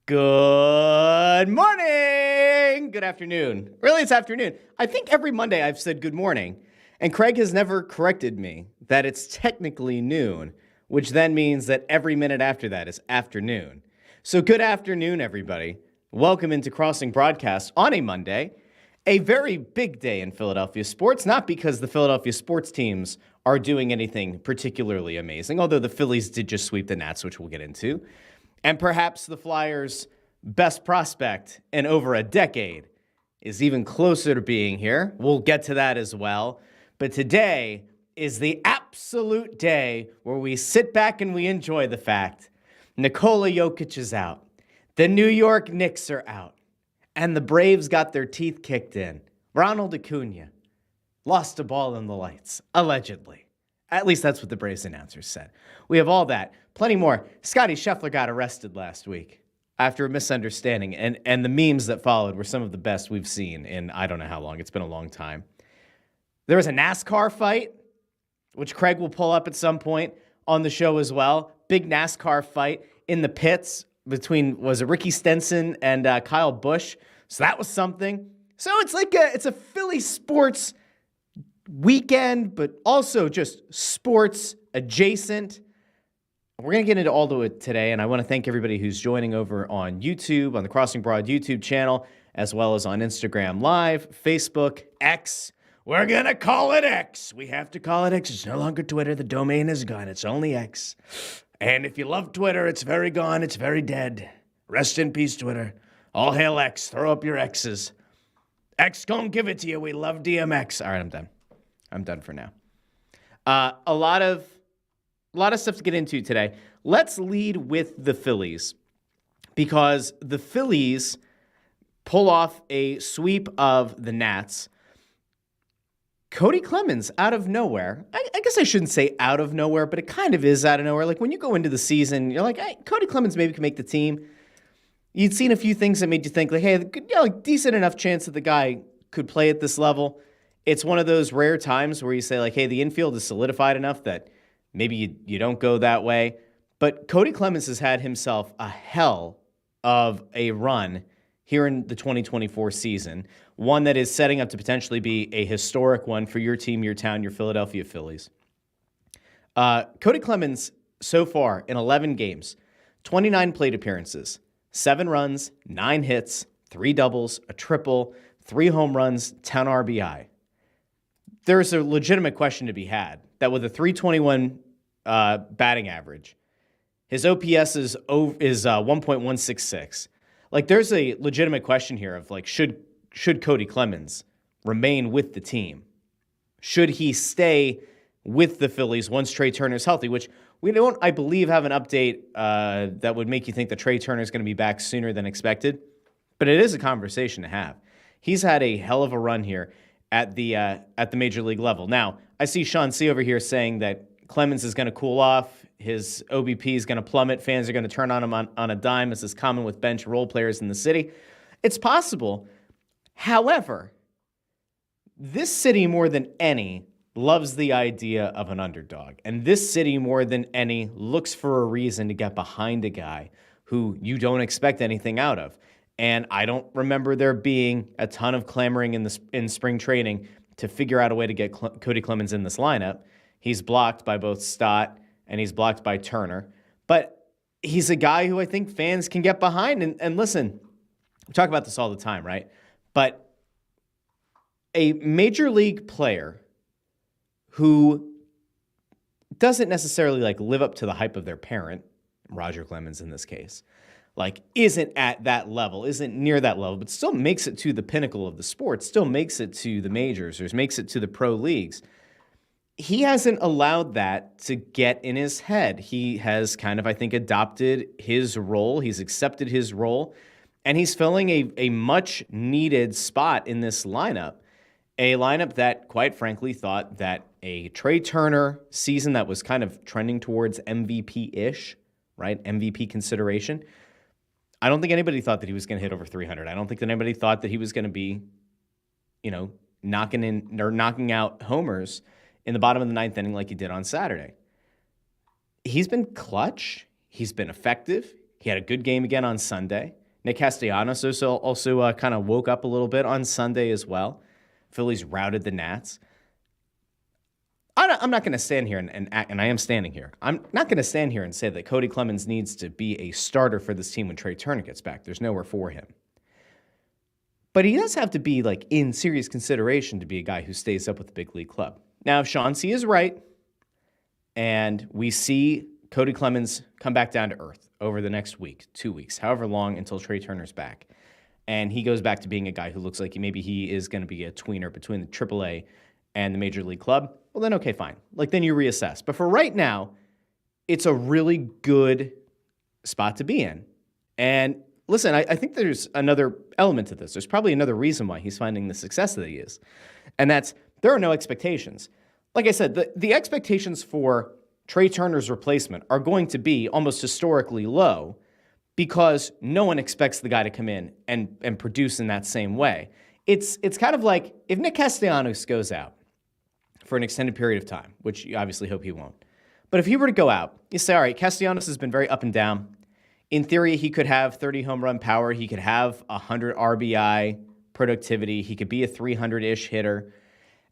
Good morning. Good afternoon. Really, it's afternoon. I think every Monday I've said good morning, and Craig has never corrected me that it's technically noon, which then means that every minute after that is afternoon. So good afternoon, everybody. Welcome into Crossing Broadcast on a Monday, a very big day in Philadelphia sports, not because the Philadelphia sports teams are doing anything particularly amazing, although the Phillies did just sweep the Nats, which we'll get into. And perhaps the Flyers' best prospect in over a decade is even closer to being here. We'll get to that as well. But today is the absolute day where we sit back and we enjoy the fact Nikola Jokic is out. The New York Knicks are out. And the Braves got their teeth kicked in. Ronald Acuna lost a ball in the lights, allegedly. At least that's what the Braves announcers said. We have all that. Plenty more. Scottie Scheffler got arrested last week after a misunderstanding, and the memes that followed were some of the best we've seen in I don't know how long. It's been a long time. There was a NASCAR fight, which Craig will pull up at some point on the show as well. Big NASCAR fight in the pits between, was it Ricky Stenson and Kyle Busch? So that was something. So it's a Philly sports weekend, but also just sports adjacent. We're going to get into all of it today, and I want to thank everybody who's joining over on YouTube, on the Crossing Broad YouTube channel, as well as on Instagram Live, Facebook, X. We're going to call it X. We have to call it X. It's no longer Twitter. The domain is gone. It's only X. And if you love Twitter, it's very gone. It's very dead. Rest in peace, Twitter. All hail X. Throw up your X's. X gonna give it to you. We love DMX. All right, I'm done. I'm done for now. A lot of stuff to get into today. Let's lead with the Phillies, because the Phillies pull off a sweep of the Nats. Cody Clemens out of nowhere. I guess I shouldn't say out of nowhere, but it kind of is out of nowhere. Like when you go into the season, you're like, hey, Cody Clemens maybe can make the team. You'd seen a few things that made you think, like, hey, decent enough chance that the guy could play at this level. It's one of those rare times where you say, like, hey, the infield is solidified enough that maybe you don't go that way. But Cody Clemens has had himself a hell of a run here in the 2024 season, one that is setting up to potentially be a historic one for your team, your town, your Philadelphia Phillies. Cody Clemens, so far in 11 games, 29 plate appearances, 7 runs, 9 hits, 3 doubles, a triple, 3 home runs, 10 RBI. There's a legitimate question to be had that with a 321 batting average, his OPS is 1.166. Like, there's a legitimate question here of, like, should Cody Clemens remain with the team? Should he stay with the Phillies once Trey Turner's healthy, which we don't, I believe, have an update that would make you think that Trey Turner's going to be back sooner than expected. But it is a conversation to have. He's had a hell of a run here at the major league level. Now, I see Sean C. over here saying that Clemens is going to cool off. His OBP is going to plummet. Fans are going to turn on him on a dime, as is common with bench role players in the city. It's possible. However, this city more than any loves the idea of an underdog. And this city more than any looks for a reason to get behind a guy who you don't expect anything out of. And I don't remember there being a ton of clamoring in spring training to figure out a way to get Cody Clemens in this lineup. He's blocked by both Stott and he's blocked by Turner. But he's a guy who I think fans can get behind. And listen, we talk about this all the time, right? But a major league player who doesn't necessarily like live up to the hype of their parent, Roger Clemens in this case, like isn't at that level, isn't near that level, but still makes it to the pinnacle of the sport, still makes it to the majors, or makes it to the pro leagues. He hasn't allowed that to get in his head. He has kind of, I think, adopted his role. He's accepted his role, and he's filling a much-needed spot in this lineup, a lineup that, quite frankly, thought that a Trey Turner season that was kind of trending towards MVP-ish, right, MVP consideration, I don't think anybody thought that he was going to hit over 300. I don't think that anybody thought that he was going to be, knocking out homers in the bottom of the ninth inning like he did on Saturday. He's been clutch. He's been effective. He had a good game again on Sunday. Nick Castellanos also kind of woke up a little bit on Sunday as well. Phillies routed the Nats. I'm not going to stand here and I am standing here. I'm not going to stand here and say that Cody Clemens needs to be a starter for this team when Trey Turner gets back. There's nowhere for him. But he does have to be like in serious consideration to be a guy who stays up with the big league club. Now, if Chauncey is right, and we see Cody Clemens come back down to earth over the next week, 2 weeks, however long until Trey Turner's back, and he goes back to being a guy who looks like maybe he is going to be a tweener between the AAA and the Major League club, well, then okay, fine. Like, then you reassess. But for right now, it's a really good spot to be in. And listen, I think there's another element to this. There's probably another reason why he's finding the success that he is. And that's there are no expectations. Like I said, the expectations for Trey Turner's replacement are going to be almost historically low because no one expects the guy to come in and produce in that same way. It's kind of like if Nick Castellanos goes out for an extended period of time, which you obviously hope he won't. But if he were to go out, you say, all right, Castellanos has been very up and down. In theory, he could have 30 home run power. He could have 100 RBI productivity. He could be a 300-ish hitter.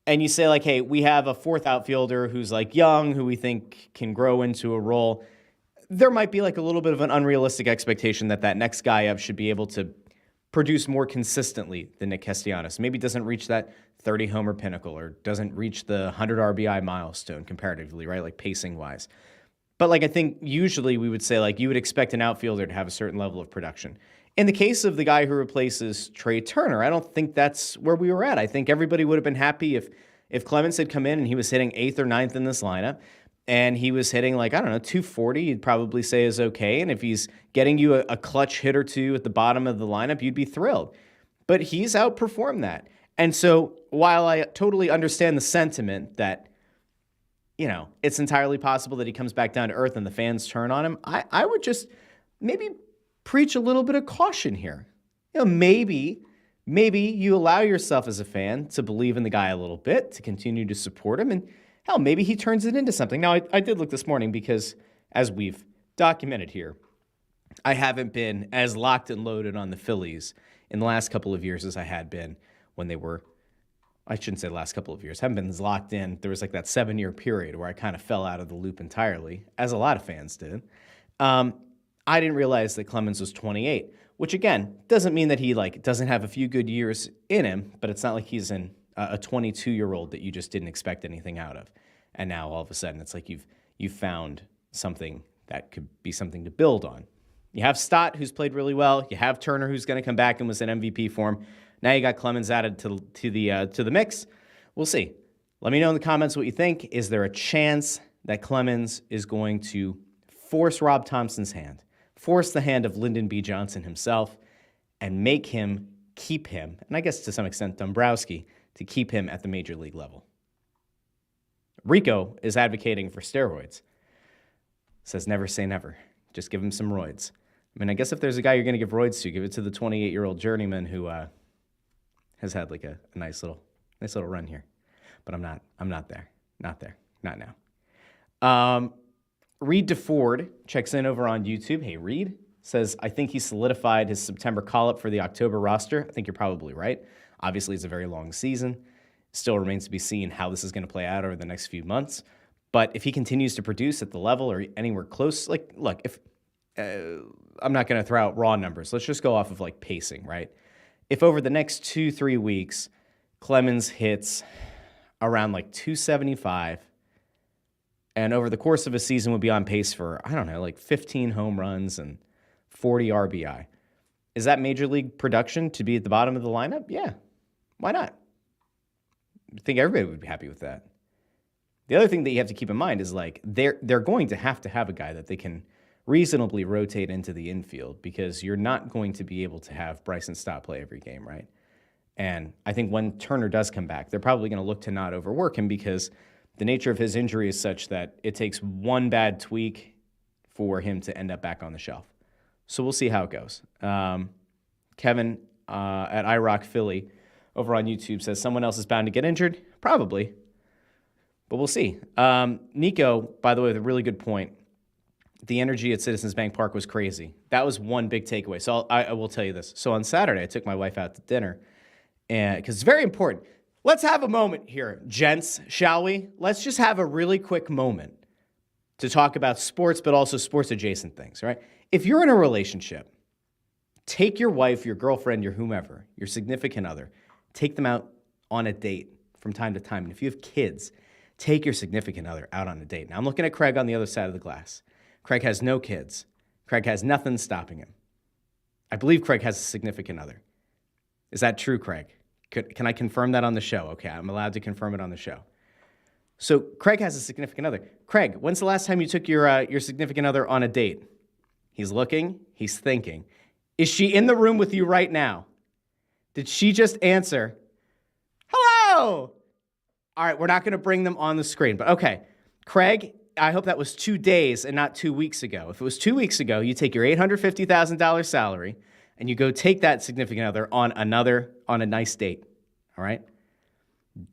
And you say, like, hey, we have a fourth outfielder who's, like, young, who we think can grow into a role. There might be, like, a little bit of an unrealistic expectation that that next guy up should be able to produce more consistently than Nick Castellanos. Maybe doesn't reach that 30-homer pinnacle or doesn't reach the 100 RBI milestone comparatively, right, like pacing-wise. But, like, I think usually we would say, like, you would expect an outfielder to have a certain level of production. In the case of the guy who replaces Trey Turner, I don't think that's where we were at. I think everybody would have been happy if Clemens had come in and he was hitting 8th or 9th in this lineup and he was hitting, like, I don't know, 240, you'd probably say is okay. And if he's getting you a clutch hit or two at the bottom of the lineup, you'd be thrilled. But he's outperformed that. And so while I totally understand the sentiment that, you know, it's entirely possible that he comes back down to earth and the fans turn on him, I would just maybe preach a little bit of caution here. You know, maybe you allow yourself as a fan to believe in the guy a little bit, to continue to support him, and hell, maybe he turns it into something. Now, I did look this morning because, as we've documented here, I haven't been as locked and loaded on the Phillies in the last couple of years as I had been when they were, I shouldn't say the last couple of years, haven't been as locked in. There was like that 7-year period where I kind of fell out of the loop entirely, as a lot of fans did. I didn't realize that Clemens was 28, which again, doesn't mean that he like doesn't have a few good years in him, but it's not like he's a 22-year-old that you just didn't expect anything out of. And now all of a sudden it's like you've found something that could be something to build on. You have Stott, who's played really well. You have Turner, who's going to come back and was in MVP form. Now you got Clemens added to the mix. We'll see. Let me know in the comments what you think. Is there a chance that Clemens is going to force Rob Thompson's hand, force the hand of Lyndon B. Johnson himself, and make him keep him, and I guess to some extent Dombrowski, to keep him at the major league level? Rico is advocating for steroids. Says never say never. Just give him some roids. I mean, I guess if there's a guy you're going to give roids to, give it to the 28-year-old journeyman who has had like a nice little run here. But I'm not there. Not now. Reed DeFord checks in over on YouTube. Hey, Reed. Says, I think he solidified his September call-up for the October roster. I think you're probably right. Obviously, it's a very long season. Still remains to be seen how this is going to play out over the next few months. But if he continues to produce at the level or anywhere close, like, look, if I'm not going to throw out raw numbers. Let's just go off of, like, pacing, right? If over the next 2-3 weeks, Clemens hits around, like, 275, and over the course of a season would be on pace for, I don't know, like 15 home runs and 40 RBI. Is that major league production to be at the bottom of the lineup? Yeah. Why not? I think everybody would be happy with that. The other thing that you have to keep in mind is like they're going to have a guy that they can reasonably rotate into the infield because you're not going to be able to have Bryson Stott play every game, right? And I think when Turner does come back, they're probably going to look to not overwork him because the nature of his injury is such that it takes one bad tweak for him to end up back on the shelf. So we'll see how it goes. Kevin at iRock Philly over on YouTube says someone else is bound to get injured. Probably. But we'll see. Nico, by the way, with a really good point. the energy at Citizens Bank Park was crazy. That was one big takeaway. So I will tell you this. So on Saturday, I took my wife out to dinner, and because it's very important. Let's have a moment here, gents, shall we? Let's just have a really quick moment to talk about sports, but also sports adjacent things, right? If you're in a relationship, take your wife, your girlfriend, your whomever, your significant other, take them out on a date from time to time. And if you have kids, take your significant other out on a date. Now, I'm looking at Craig on the other side of the glass. Craig has no kids. Craig has nothing stopping him. I believe Craig has a significant other. Is that true, Craig? Can I confirm that on the show? Okay, I'm allowed to confirm it on the show. So Craig has a significant other. Craig, when's the last time you took your significant other on a date? He's looking. He's thinking. Is she in the room with you right now? Did she just answer, hello? All right, we're not going to bring them on the screen, but okay. Craig, I hope that was 2 days and not 2 weeks ago. If it was 2 weeks ago, you take your $850,000 salary and you go take that significant other on a nice date, all right?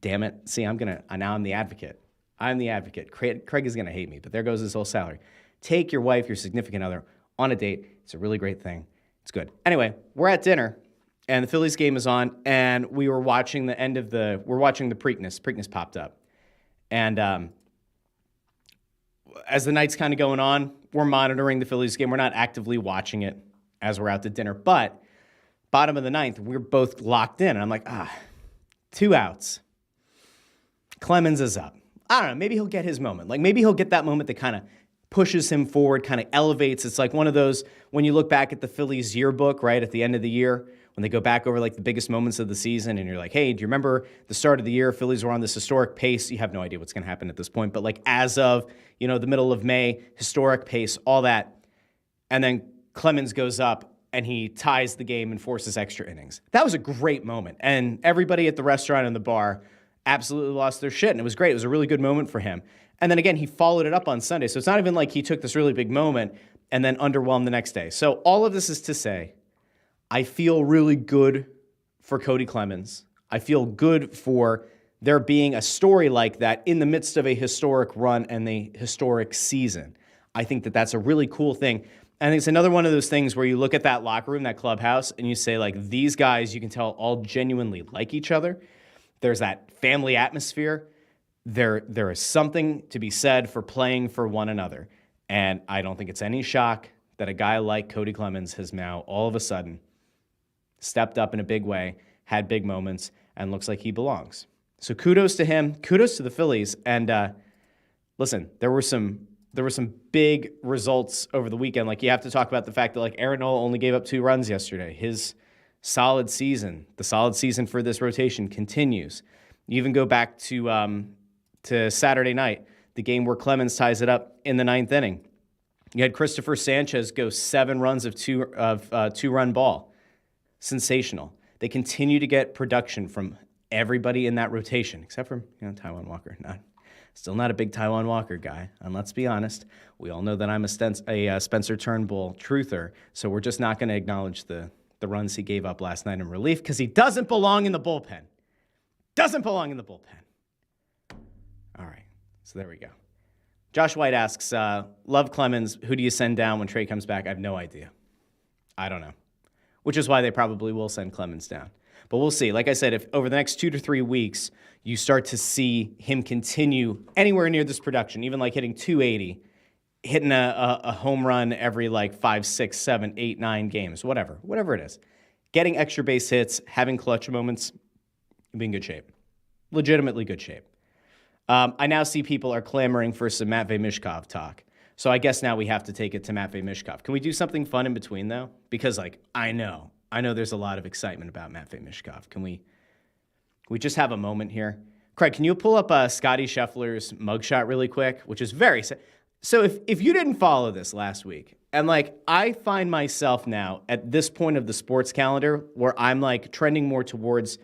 Damn it. See, now I'm the advocate. I'm the advocate. Craig is going to hate me, but there goes his whole salary. Take your wife, your significant other on a date. It's a really great thing. It's good. Anyway, we're at dinner, and the Phillies game is on, and we were watching the Preakness. Preakness popped up. And as the night's kind of going on, we're monitoring the Phillies game. We're not actively watching it as we're out to dinner, but bottom of the ninth, we're both locked in. And I'm like, 2 outs. Clemens is up. I don't know, maybe he'll get his moment. Like maybe he'll get that moment that kind of pushes him forward, kind of elevates. It's like one of those, when you look back at the Phillies yearbook, right, at the end of the year, when they go back over like the biggest moments of the season and you're like, hey, do you remember the start of the year? Phillies were on this historic pace. You have no idea what's going to happen at this point, but like as of, the middle of May, historic pace, all that. And then Clemens goes up and he ties the game and forces extra innings. That was a great moment. And everybody at the restaurant and the bar absolutely lost their shit. And it was great. It was a really good moment for him. And then again, he followed it up on Sunday. So it's not even like he took this really big moment and then underwhelmed the next day. So all of this is to say, I feel really good for Cody Clemens. I feel good for there being a story like that in the midst of a historic run and a historic season. I think that that's a really cool thing. And it's another one of those things where you look at that locker room, that clubhouse, and you say, like, these guys, you can tell, all genuinely like each other. There's that family atmosphere. There is something to be said for playing for one another. And I don't think it's any shock that a guy like Cody Clemens has now all of a sudden stepped up in a big way, had big moments, and looks like he belongs. So kudos to him. Kudos to the Phillies. And listen, there were some big results over the weekend. Like, you have to talk about the fact that, like, Aaron Nola only gave up 2 runs yesterday. His solid season, the solid season for this rotation continues. You even go back to Saturday night, the game where Clemens ties it up in the 9th inning. You had Christopher Sanchez go 7 runs of 2-run ball. Sensational. They continue to get production from everybody in that rotation, except for Taijuan Walker. Still not a big Taijuan Walker guy. And let's be honest, we all know that I'm a Spencer Turnbull truther, so we're just not going to acknowledge the runs he gave up last night in relief because he doesn't belong in the bullpen. Doesn't belong in the bullpen. All right, so there we go. Josh White asks, love Clemens, who do you send down when Trey comes back? I have no idea. I don't know, which is why they probably will send Clemens down. But we'll see. Like I said, if over the next 2 to 3 weeks, you start to see him continue anywhere near this production, even like hitting 280, hitting a home run every like 5, 6, 7, 8, 9 games, whatever it is, getting extra base hits, having clutch moments, be in good shape. Legitimately good shape. I now see people are clamoring for some Matvei Michkov talk. So I guess now we have to take it to Matvei Michkov. Can we do something fun in between, though? Because, like, I know there's a lot of excitement about Matvei Michkov. Can we just have a moment here? Craig, can you pull up Scottie Scheffler's mugshot really quick, which is very... So if you didn't follow this last week, and, like, I find myself now at this point of the sports calendar where I'm, like, trending more towards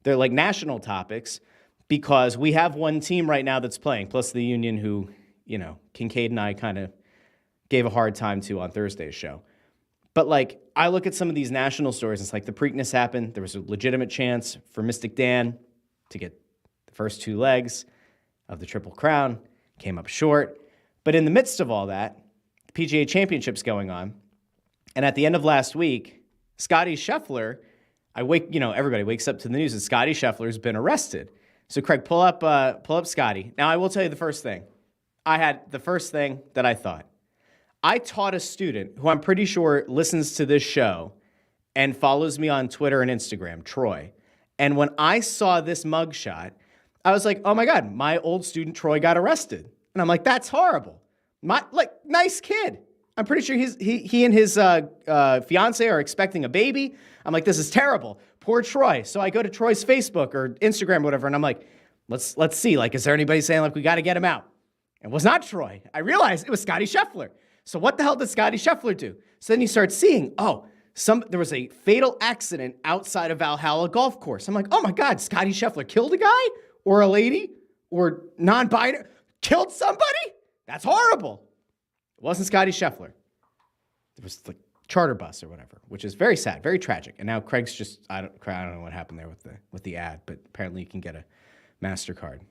their, like, national topics because we have one team right now that's playing, plus the Union who, Kincaid and I kind of gave a hard time to on Thursday's show. But, like, I look at some of these national stories, and it's like the Preakness happened. There was a legitimate chance for Mystic Dan to get the first 2 legs of the Triple Crown. Came up short. But in the midst of all that, PGA Championships going on. And at the end of last week, Scottie Scheffler, everybody wakes up to the news that Scottie Scheffler has been arrested. So Craig, pull up Scottie. Now I will tell you the first thing that I thought. I taught a student who I'm pretty sure listens to this show and follows me on Twitter and Instagram, Troy. And when I saw this mugshot, I was like, oh my God, my old student Troy got arrested. And I'm like, that's horrible. Nice kid. I'm pretty sure he and his fiance are expecting a baby. I'm like, this is terrible. Poor Troy. So I go to Troy's Facebook or Instagram or whatever, and I'm like, let's see. Like, is there anybody saying, like, we got to get him out? It was not Troy. I realized it was Scottie Scheffler. So what the hell did Scottie Scheffler do? So then you start seeing, there was a fatal accident outside of Valhalla Golf Course. I'm like, oh my God, Scottie Scheffler killed a guy or a lady or non-binary, killed somebody? That's horrible. It wasn't Scottie Scheffler. It was the charter bus or whatever, which is very sad, very tragic. And now Craig's just, I don't know what happened there with the ad, but apparently you can get a MasterCard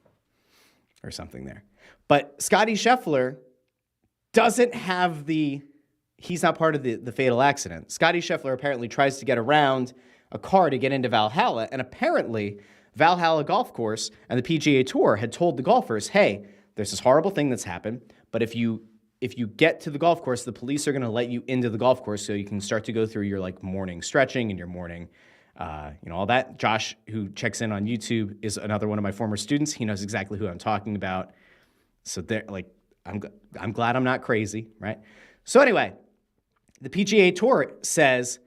or something there. But Scottie Scheffler doesn't have he's not part of the fatal accident. Scottie Scheffler apparently tries to get around a car to get into Valhalla, and apparently Valhalla Golf Course and the PGA Tour had told the golfers, hey, there's this horrible thing that's happened, but if you get to the golf course, the police are going to let you into the golf course so you can start to go through your morning stretching and your morning, all that. Josh, who checks in on YouTube, is another one of my former students. He knows exactly who I'm talking about. So I'm glad I'm not crazy, right? So anyway, the PGA Tour says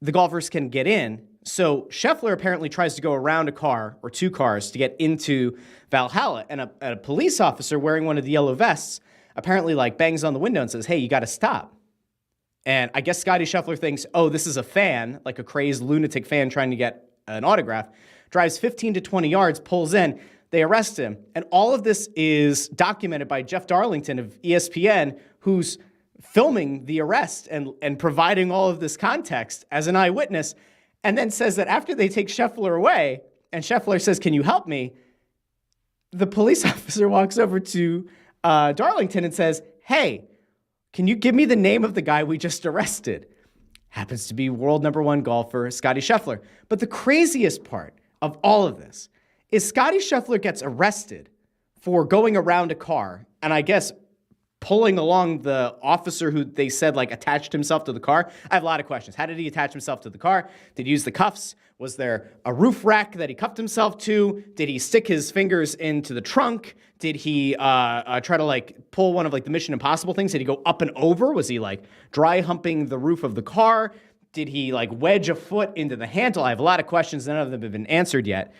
the golfers can get in. So Scheffler apparently tries to go around a car or two cars to get into Valhalla, and a police officer wearing one of the yellow vests apparently bangs on the window and says, hey, you got to stop. And I guess Scottie Scheffler thinks, oh, this is a fan, like a crazed lunatic fan trying to get an autograph, drives 15 to 20 yards, pulls in, they arrest him. And all of this is documented by Jeff Darlington of ESPN, who's filming the arrest and providing all of this context as an eyewitness, and then says that after they take Scheffler away, and Scheffler says, can you help me? The police officer walks over to Darlington and says, hey, can you give me the name of the guy we just arrested? Happens to be world number one golfer, Scottie Scheffler. But the craziest part of all of this is Scottie Scheffler gets arrested for going around a car, and I guess pulling along the officer who they said attached himself to the car. I have a lot of questions. How did he attach himself to the car? Did he use the cuffs? Was there a roof rack that he cuffed himself to? Did he stick his fingers into the trunk? Did he try to pull one of the Mission Impossible things? Did he go up and over? Was he dry humping the roof of the car? Did he wedge a foot into the handle? I have a lot of questions. None of them have been answered yet.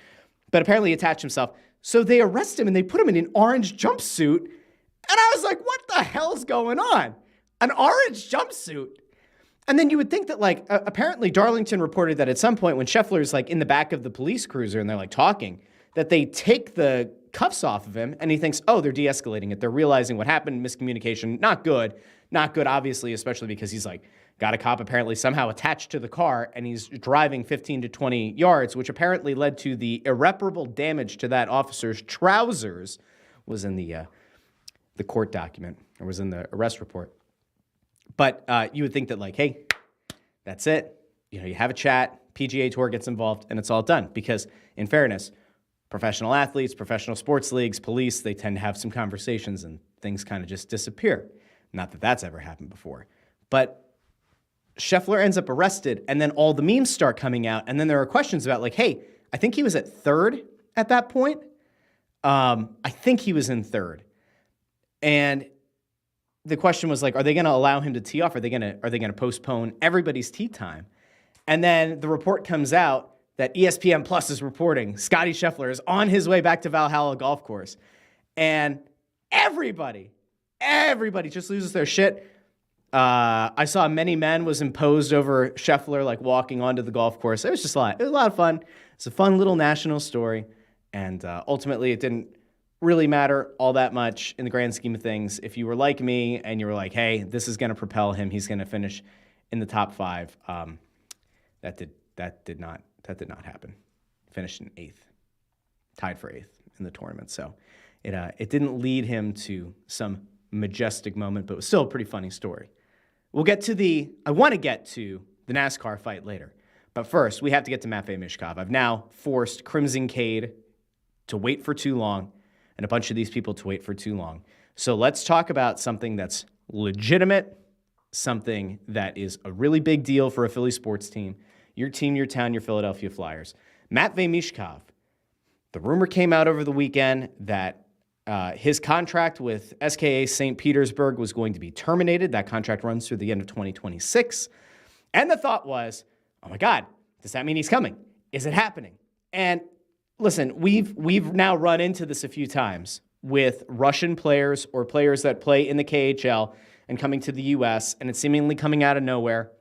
But apparently he attached himself. So they arrest him and they put him in an orange jumpsuit. And I was like, what the hell's going on? An orange jumpsuit. And then you would think that apparently Darlington reported that at some point when Scheffler's in the back of the police cruiser and they're talking, that they take the cuffs off of him and he thinks, oh, they're de-escalating it. They're realizing what happened, miscommunication, not good, obviously, especially because he's got a cop apparently somehow attached to the car and he's driving 15 to 20 yards, which apparently led to the irreparable damage to that officer's trousers, was in the court document, or was in the arrest report. But you would think that hey, that's it. You have a chat, PGA Tour gets involved, and it's all done. Because in fairness, professional athletes, professional sports leagues, police, they tend to have some conversations and things kind of just disappear. Not that that's ever happened before. But Scheffler ends up arrested, and then all the memes start coming out, and then there are questions about hey, I think he was at third at that point. I think he was in third. And the question was are they going to allow him to tee off? Are they going to postpone everybody's tee time? And then the report comes out that ESPN Plus is reporting Scottie Scheffler is on his way back to Valhalla Golf Course. And everybody just loses their shit. I saw Many Men was imposed over Scheffler, walking onto the golf course. It was just a lot. It was a lot of fun. It's a fun little national story. And ultimately, it didn't really matter all that much in the grand scheme of things. If you were like me and you were hey, this is going to propel him, he's going to finish in the top five. That did not happen. Finished in eighth, tied for eighth in the tournament. So it didn't lead him to some majestic moment, but it was still a pretty funny story. I want to get to the NASCAR fight later. But first, we have to get to Matvei Michkov. I've now forced Crimson Cade to wait for too long and a bunch of these people to wait for too long. So let's talk about something that's legitimate, something that is a really big deal for a Philly sports team, your team, your town, your Philadelphia Flyers. Matvei Michkov. The rumor came out over the weekend that his contract with SKA St. Petersburg was going to be terminated. That contract runs through the end of 2026. And the thought was, oh my God, does that mean he's coming? Is it happening? And listen, we've now run into this a few times with Russian players or players that play in the KHL and coming to the U.S., and it's seemingly coming out of nowhere.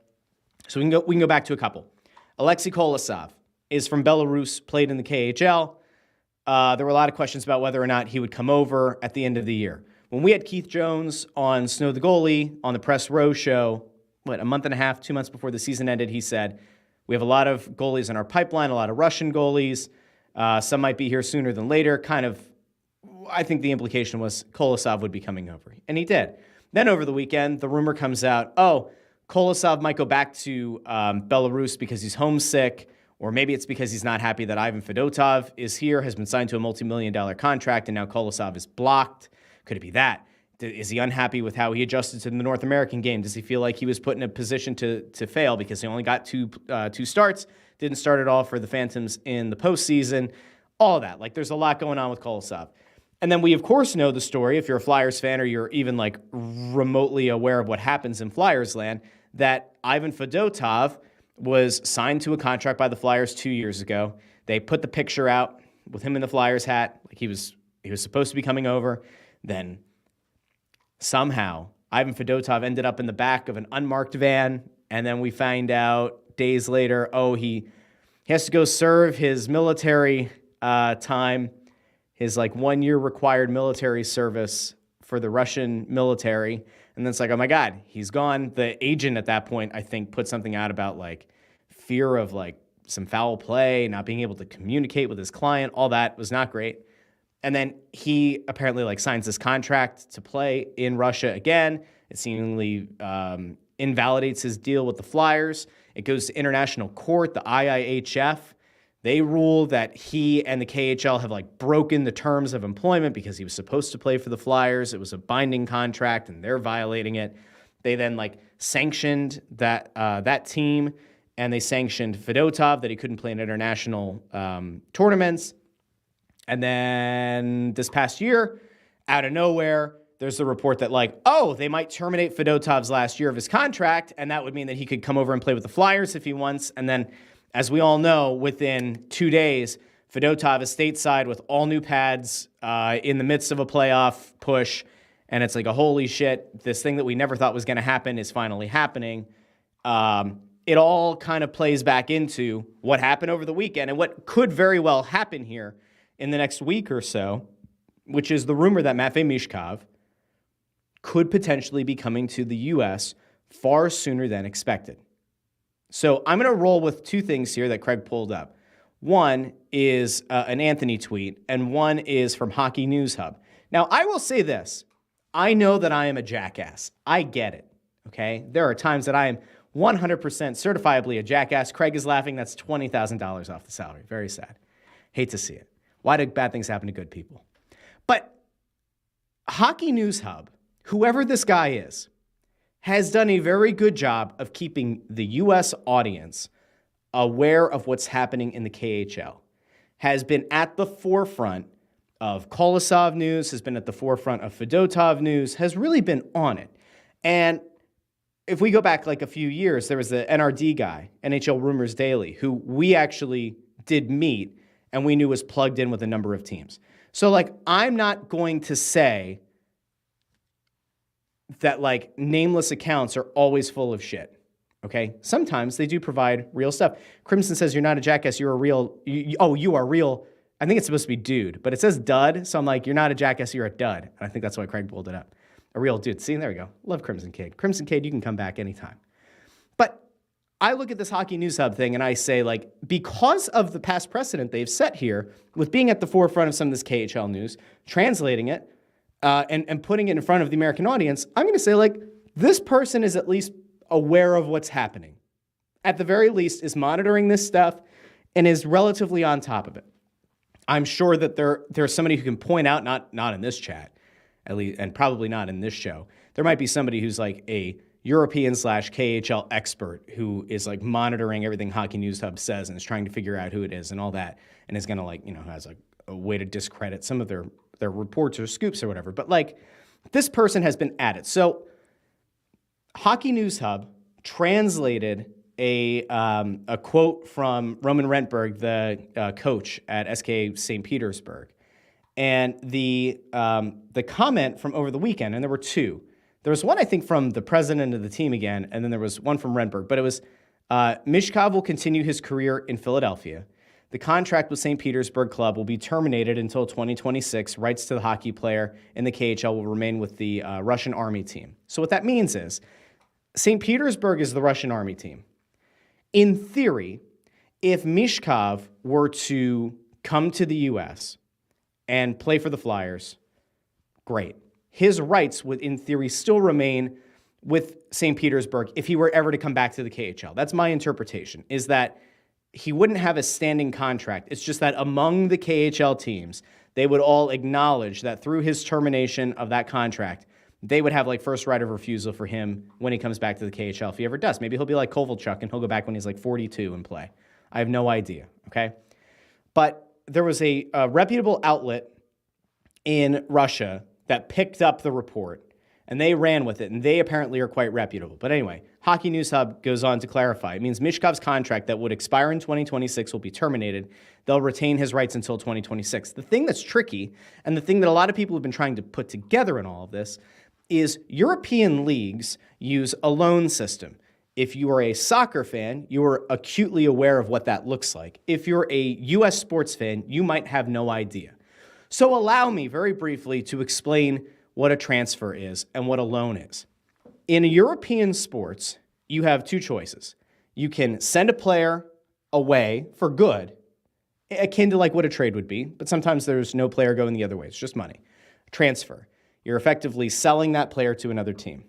So we can go back to a couple. Alexei Kolosov is from Belarus, played in the KHL. There were a lot of questions about whether or not he would come over at the end of the year. When we had Keith Jones on Snow the Goalie on the Press Row show, a month and a half, 2 months before the season ended, he said, we have a lot of goalies in our pipeline, a lot of Russian goalies. Some might be here sooner than later. I think the implication was Kolosov would be coming over, and he did. Then over the weekend, the rumor comes out, Kolosov might go back to Belarus because he's homesick, or maybe it's because he's not happy that Ivan Fedotov is here, has been signed to a multi-million-dollar contract, and now Kolosov is blocked. Could it be that? Is he unhappy with how he adjusted to the North American game? Does he feel like he was put in a position to fail because he only got two starts, didn't start at all for the Phantoms in the postseason? All that. There's a lot going on with Kolosov. And then we, of course, know the story, if you're a Flyers fan or you're even remotely aware of what happens in Flyers land, that Ivan Fedotov was signed to a contract by the Flyers 2 years ago. They put the picture out with him in the Flyers hat, he was supposed to be coming over. Then somehow Ivan Fedotov ended up in the back of an unmarked van, and then we find out days later, he has to go serve his military time, his 1 year required military service for the Russian military. And then it's oh my God, he's gone. The agent at that point, I think, put something out about fear of some foul play, not being able to communicate with his client. All that was not great. And then he apparently signs this contract to play in Russia again. It seemingly invalidates his deal with the Flyers. It goes to international court, the IIHF. They rule that he and the KHL have broken the terms of employment because he was supposed to play for the Flyers. It was a binding contract, and they're violating it. They then sanctioned that team, and they sanctioned Fedotov that he couldn't play in international tournaments. And then this past year, out of nowhere, there's the report that they might terminate Fedotov's last year of his contract, and that would mean that he could come over and play with the Flyers if he wants. And then, as we all know, within 2 days, Fedotov is stateside with all new pads in the midst of a playoff push. And it's holy shit, this thing that we never thought was going to happen is finally happening. It all kind of plays back into what happened over the weekend and what could very well happen here in the next week or so, which is the rumor that Matvei Michkov could potentially be coming to the U.S. far sooner than expected. So I'm going to roll with two things here that Craig pulled up. One is an Anthony tweet, and one is from Hockey News Hub. Now, I will say this. I know that I am a jackass. I get it, okay? There are times that I am 100% certifiably a jackass. Craig is laughing. That's $20,000 off the salary. Very sad. Hate to see it. Why do bad things happen to good people? But Hockey News Hub, whoever this guy is, has done a very good job of keeping the U.S. audience aware of what's happening in the KHL, has been at the forefront of Kolosov news, has been at the forefront of Fedotov news, has really been on it. And if we go back a few years, there was the NRD guy, NHL Rumors Daily, who we actually did meet and we knew was plugged in with a number of teams. So I'm not going to say that nameless accounts are always full of shit, okay? Sometimes they do provide real stuff. Crimson says you're not a jackass, you're a real, you are real. I think it's supposed to be dude, but it says dud, so I'm you're not a jackass, you're a dud. And I think that's why Craig pulled it up. A real dude. See, there we go. Love Crimson Cade. Crimson Cade, you can come back anytime. But I look at this Hockey News Hub thing and I say, because of the past precedent they've set here with being at the forefront of some of this KHL news, translating it, and putting it in front of the American audience, I'm going to say, like, this person is at least aware of what's happening. At the very least, is monitoring this stuff and is relatively on top of it. I'm sure that there's somebody who can point out, not in this chat, at least, and probably not in this show. There might be somebody who's like a European/KHL expert who is like monitoring everything Hockey News Hub says and is trying to figure out who it is and all that, and is going to, like, has like a way to discredit some of their reports or scoops or whatever. But like, this person has been at it. So Hockey News Hub translated a quote from Roman Rentberg, the coach at SK St. Petersburg, and the comment from over the weekend, and there were two. There was one, I think, from the president of the team again, and then there was one from Rentberg. But it was, Michkov will continue his career in Philadelphia. The contract with St. Petersburg club will be terminated until 2026. Rights to the hockey player in the KHL will remain with the Russian army team. So what that means is St. Petersburg is the Russian army team. In theory, if Michkov were to come to the U.S. and play for the Flyers, great. His rights would, in theory, still remain with St. Petersburg if he were ever to come back to the KHL. That's my interpretation, is that he wouldn't have a standing contract. It's just that among the KHL teams, they would all acknowledge that through his termination of that contract, they would have like first right of refusal for him when he comes back to the KHL, if he ever does. Maybe he'll be like Kovalchuk and he'll go back when he's like 42 and play. I have no idea, okay? But there was a reputable outlet in Russia that picked up the report, and they ran with it, and they apparently are quite reputable. But anyway, Hockey News Hub goes on to clarify. It means Michkov's contract that would expire in 2026 will be terminated. They'll retain his rights until 2026. The thing that's tricky, and the thing that a lot of people have been trying to put together in all of this, is European leagues use a loan system. If you are a soccer fan, you are acutely aware of what that looks like. If you're a U.S. sports fan, you might have no idea. So allow me very briefly to explain what a transfer is and what a loan is. In European sports, you have two choices. You can send a player away for good, akin to like what a trade would be, but sometimes there's no player going the other way. It's just money. Transfer. You're effectively selling that player to another team.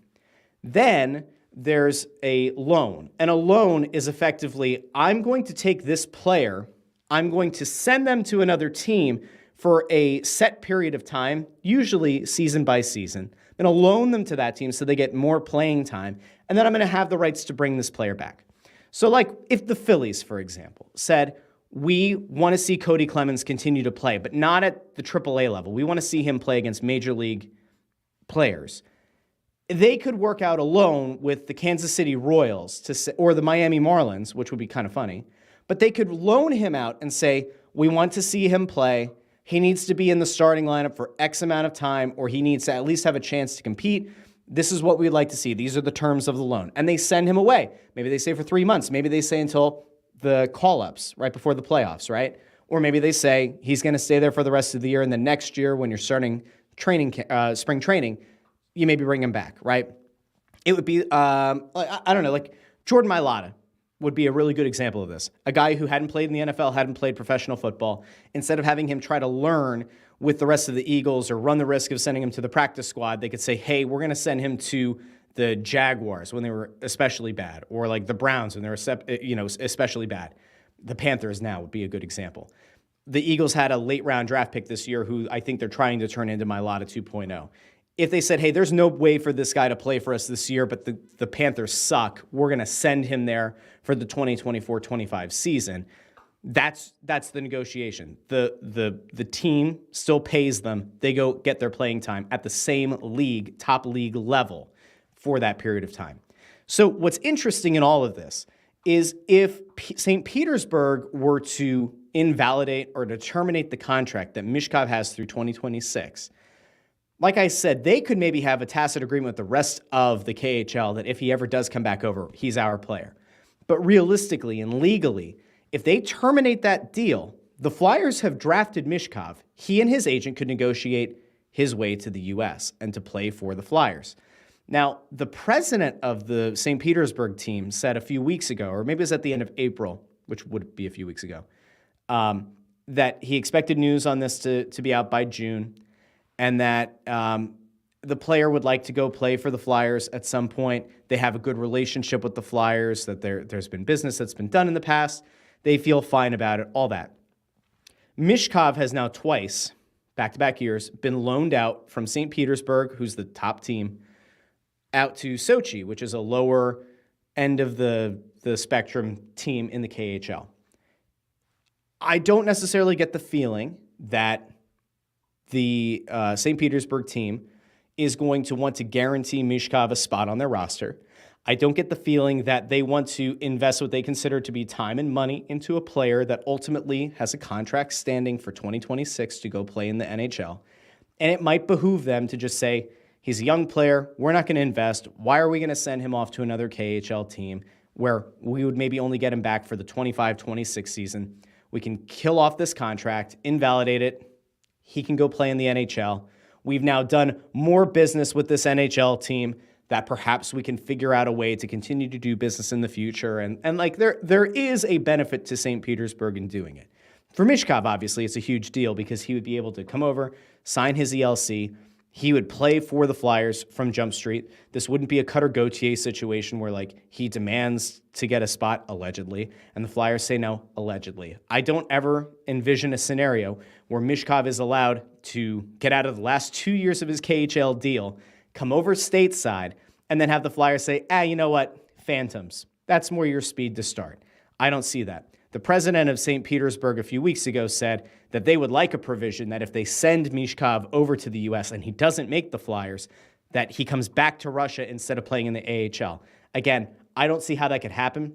Then there's a loan. And a loan is effectively, I'm going to take this player, I'm going to send them to another team for a set period of time, usually season by season. I'm going to loan them to that team so they get more playing time, and then I'm going to have the rights to bring this player back. So like if the Phillies, for example, said, we want to see Cody Clemens continue to play, but not at the AAA level. We want to see him play against major league players. They could work out a loan with the Kansas City Royals or the Miami Marlins, which would be kind of funny, but they could loan him out and say, we want to see him play. He needs to be in the starting lineup for X amount of time, or he needs to at least have a chance to compete. This is what we'd like to see. These are the terms of the loan. And they send him away. Maybe they say for 3 months. Maybe they say until the call-ups right before the playoffs, right? Or maybe they say he's going to stay there for the rest of the year, and then next year when you're starting training, spring training, you maybe bring him back, right? It would be, I don't know, like Jordan Mailata would be a really good example of this. A guy who hadn't played in the NFL, hadn't played professional football. Instead of having him try to learn with the rest of the Eagles or run the risk of sending him to the practice squad, they could say, hey, we're going to send him to the Jaguars when they were especially bad, or like the Browns when they were especially bad. The Panthers now would be a good example. The Eagles had a late round draft pick this year who I think they're trying to turn into Mailata 2.0. If they said, hey, there's no way for this guy to play for us this year, but the Panthers suck, we're going to send him there for the 2024-25 season, that's the negotiation. The team still pays them. They go get their playing time at the same league, top league level for that period of time. So what's interesting in all of this is if St. Petersburg were to invalidate or to terminate the contract that Michkov has through 2026, like I said, they could maybe have a tacit agreement with the rest of the KHL that if he ever does come back over, he's our player. But realistically and legally, if they terminate that deal, the Flyers have drafted Michkov. He and his agent could negotiate his way to the U.S. and to play for the Flyers. Now, the president of the St. Petersburg team said a few weeks ago, or maybe it was at the end of April, which would be a few weeks ago, that he expected news on this to be out by June. and that the player would like to go play for the Flyers at some point. They have a good relationship with the Flyers, that there's been business that's been done in the past. They feel fine about it, all that. Michkov has now twice, back-to-back years, been loaned out from St. Petersburg, who's the top team, out to Sochi, which is a lower end of the spectrum team in the KHL. I don't necessarily get the feeling that the St. Petersburg team is going to want to guarantee Michkov a spot on their roster. I don't get the feeling that they want to invest what they consider to be time and money into a player that ultimately has a contract standing for 2026 to go play in the NHL. And it might behoove them to just say, he's a young player, we're not going to invest. Why are we going to send him off to another KHL team where we would maybe only get him back for the 25-26 season? We can kill off this contract, invalidate it. He can go play in the NHL. We've now done more business with this NHL team that perhaps we can figure out a way to continue to do business in the future. And like there is a benefit to St. Petersburg in doing it. For Michkov, obviously, it's a huge deal because he would be able to come over, sign his ELC. He would play for the Flyers from Jump Street. This wouldn't be a Cutter Gauthier situation where like he demands to get a spot, allegedly, and the Flyers say no, allegedly. I don't ever envision a scenario where Michkov is allowed to get out of the last 2 years of his KHL deal, come over stateside, and then have the Flyers say, you know what, Phantoms, that's more your speed to start. I don't see that. The president of St. Petersburg a few weeks ago said that they would like a provision that if they send Michkov over to the U.S. and he doesn't make the Flyers, that he comes back to Russia instead of playing in the AHL. Again, I don't see how that could happen.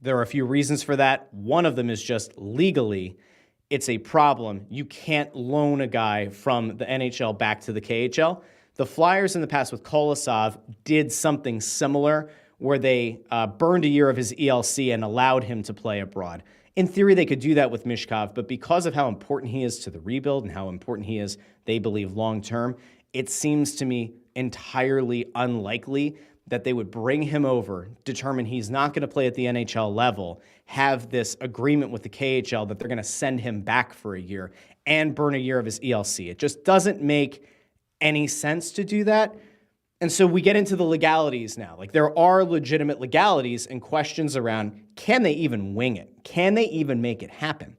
There are a few reasons for that. One of them is just legally, it's a problem. You can't loan a guy from the NHL back to the KHL. The Flyers in the past with Kolosov did something similar where they burned a year of his ELC and allowed him to play abroad. In theory, they could do that with Michkov, but because of how important he is to the rebuild and how important he is, they believe, long-term, it seems to me entirely unlikely that they would bring him over, determine he's not going to play at the NHL level, have this agreement with the KHL that they're going to send him back for a year, and burn a year of his ELC. It just doesn't make any sense to do that. And so we get into the legalities now. Like, there are legitimate legalities and questions around, can they even wing it? Can they even make it happen?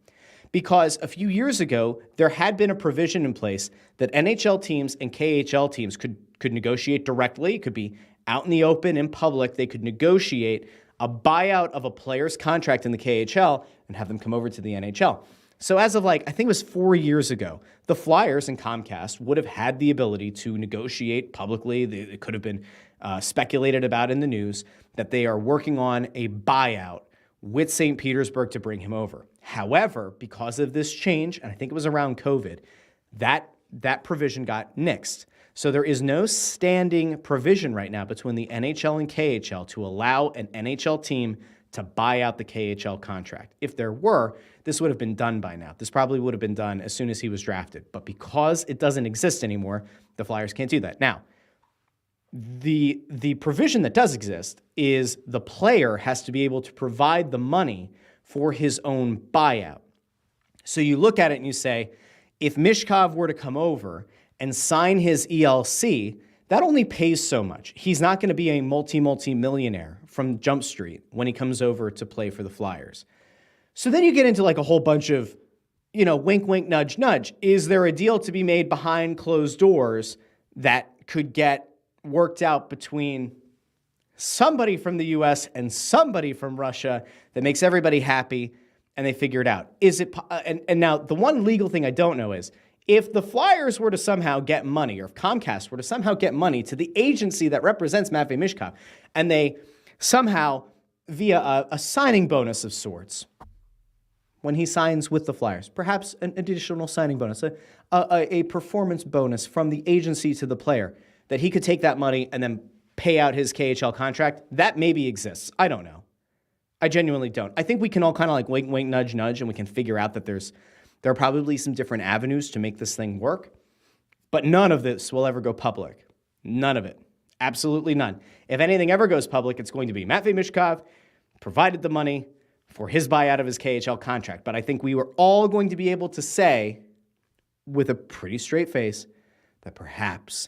Because a few years ago, there had been a provision in place that NHL teams and KHL teams could negotiate directly. It could be out in the open, in public. They could negotiate a buyout of a player's contract in the KHL and have them come over to the NHL. So as of I think it was 4 years ago, the Flyers and Comcast would have had the ability to negotiate publicly. It could have been speculated about in the news that they are working on a buyout with St. Petersburg to bring him over. However, because of this change, and I think it was around COVID, that provision got nixed. So there is no standing provision right now between the NHL and KHL to allow an NHL team to buy out the KHL contract. If there were, this would have been done by now. This probably would have been done as soon as he was drafted. But because it doesn't exist anymore, the Flyers can't do that. Now, the provision that does exist is the player has to be able to provide the money for his own buyout. So you look at it and you say, if Michkov were to come over and sign his ELC, that only pays so much. He's not going to be a multi-millionaire from Jump Street when he comes over to play for the Flyers. So then you get into a whole bunch of, wink, wink, nudge, nudge. Is there a deal to be made behind closed doors that could get worked out between somebody from the U.S. and somebody from Russia that makes everybody happy and they figure it out? Is it? And now the one legal thing I don't know is, if the Flyers were to somehow get money, or if Comcast were to somehow get money to the agency that represents Matvei Michkov, and they somehow, via a signing bonus of sorts, when he signs with the Flyers, perhaps an additional signing bonus, a performance bonus from the agency to the player, that he could take that money and then pay out his KHL contract, that maybe exists. I don't know. I genuinely don't. I think we can all kind of wink, wink, nudge, nudge, and we can figure out that there are probably some different avenues to make this thing work, but none of this will ever go public. None of it. Absolutely none. If anything ever goes public, it's going to be Matvei Michkov provided the money for his buyout of his KHL contract. But I think we were all going to be able to say with a pretty straight face that perhaps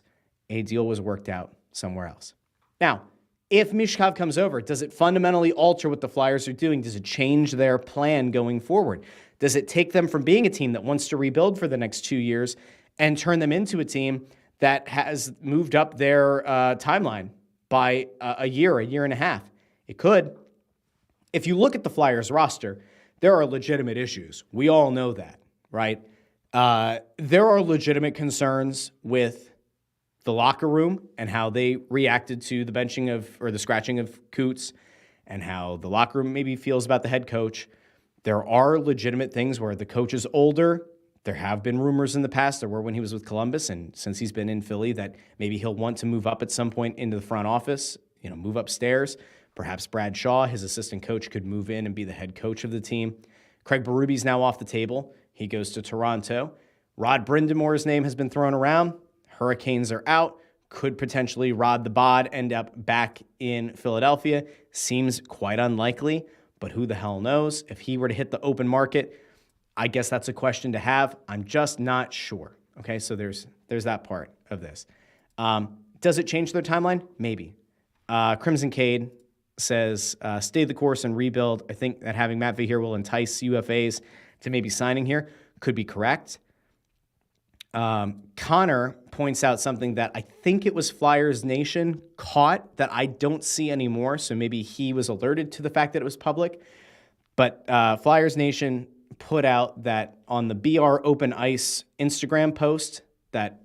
a deal was worked out somewhere else. Now, if Michkov comes over, does it fundamentally alter what the Flyers are doing? Does it change their plan going forward? Does it take them from being a team that wants to rebuild for the next 2 years and turn them into a team that has moved up their timeline by a year and a half? It could. If you look at the Flyers roster, there are legitimate issues. We all know that, right? There are legitimate concerns with the locker room and how they reacted to the benching or the scratching of Coots, and how the locker room maybe feels about the head coach. There are legitimate things where the coach is older. There have been rumors in the past, there were when he was with Columbus, and since he's been in Philly, that maybe he'll want to move up at some point into the front office, move upstairs. Perhaps Brad Shaw, his assistant coach, could move in and be the head coach of the team. Craig Berube's now off the table. He goes to Toronto. Rod Brindamore's name has been thrown around. Hurricanes are out. Could potentially Rod the Bod end up back in Philadelphia? Seems quite unlikely, but who the hell knows? If he were to hit the open market, I guess that's a question to have. I'm just not sure. Okay, so there's that part of this. Does it change their timeline? Maybe. Crimson Cade says, stay the course and rebuild. I think that having Matt V here will entice UFAs to maybe signing here. Could be correct. Connor points out something that I think it was Flyers Nation caught that I don't see anymore, so maybe he was alerted to the fact that it was public. But Flyers Nation put out that on the BR Open Ice Instagram post that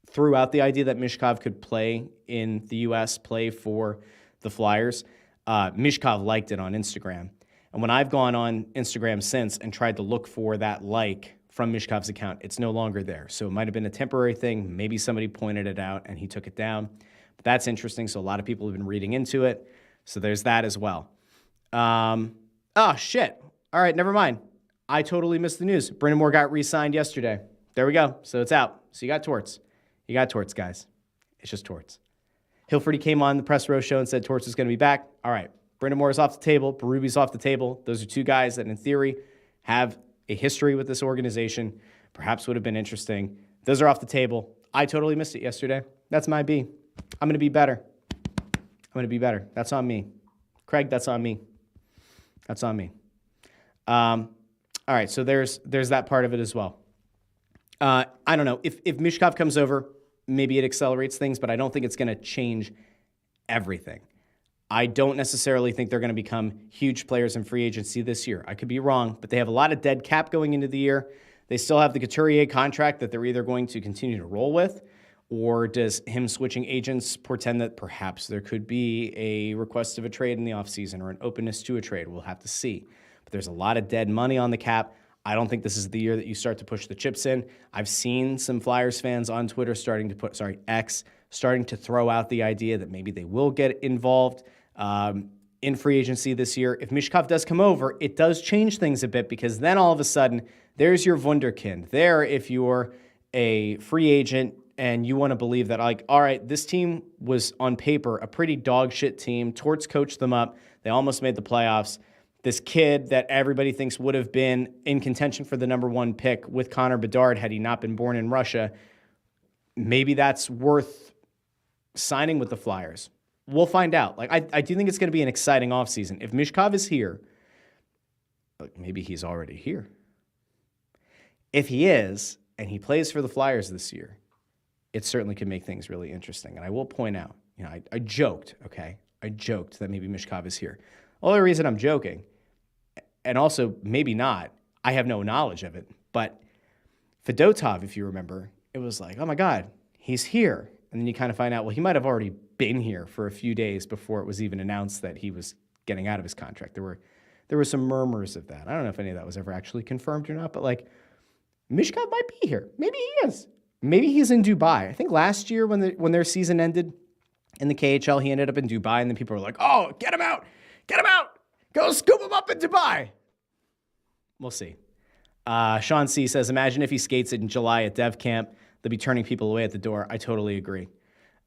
threw out the idea that Michkov could play in the U.S., play for the Flyers. Michkov liked it on Instagram. And when I've gone on Instagram since and tried to look for that like from Michkov's account, it's no longer there. So it might have been a temporary thing. Maybe somebody pointed it out and he took it down. But that's interesting. So a lot of people have been reading into it. So there's that as well. Oh, shit. All right, never mind. I totally missed the news. Brendan Moore got re-signed yesterday. There we go. So it's out. So you got Torts. You got Torts, guys. It's just Torts. Hilferty came on the press row show and said Torts is going to be back. All right. Brendan Moore is off the table. Berube's off the table. Those are two guys that, in theory, have a history with this organization. Perhaps would have been interesting. Those are off the table. I totally missed it yesterday. That's my B. I'm going to be better. I'm going to be better. That's on me. Craig, that's on me. That's on me. All right, so there's that part of it as well. I don't know. If Michkov comes over, maybe it accelerates things, but I don't think it's going to change everything. I don't necessarily think they're going to become huge players in free agency this year. I could be wrong, but they have a lot of dead cap going into the year. They still have the Couturier contract that they're either going to continue to roll with, or does him switching agents portend that perhaps there could be a request of a trade in the offseason or an openness to a trade? We'll have to see. But there's a lot of dead money on the cap. I don't think this is the year that you start to push the chips in. I've seen some Flyers fans on Twitter X starting to throw out the idea that maybe they will get involved in free agency this year. If Michkov does come over, it does change things a bit, because then all of a sudden there's your wunderkind. There, if you're a free agent and you want to believe that, like, all right, this team was on paper a pretty dog shit team. Torts coached them up. They almost made the playoffs. This kid that everybody thinks would have been in contention for the number one pick with Connor Bedard had he not been born in Russia, maybe that's worth signing with the Flyers. We'll find out. Like, I do think it's going to be an exciting offseason. If Michkov is here, maybe he's already here. If he is, and he plays for the Flyers this year, it certainly could make things really interesting. And I will point out, I joked, okay? I joked that maybe Michkov is here. Only reason I'm joking, and also maybe not, I have no knowledge of it, but Fedotov, if you remember, it was like, oh my God, he's here. And then you kind of find out, well, he might have already been here for a few days before it was even announced that he was getting out of his contract. There were some murmurs of that. I don't know if any of that was ever actually confirmed or not, but like, Michkov might be here. Maybe he is. Maybe he's in Dubai. I think last year when their season ended in the KHL, he ended up in Dubai, and then people were like, oh, get him out. Get him out. Go scoop him up in Dubai. We'll see. Sean C. says, imagine if he skates it in July at Dev Camp. They'll be turning people away at the door. I totally agree.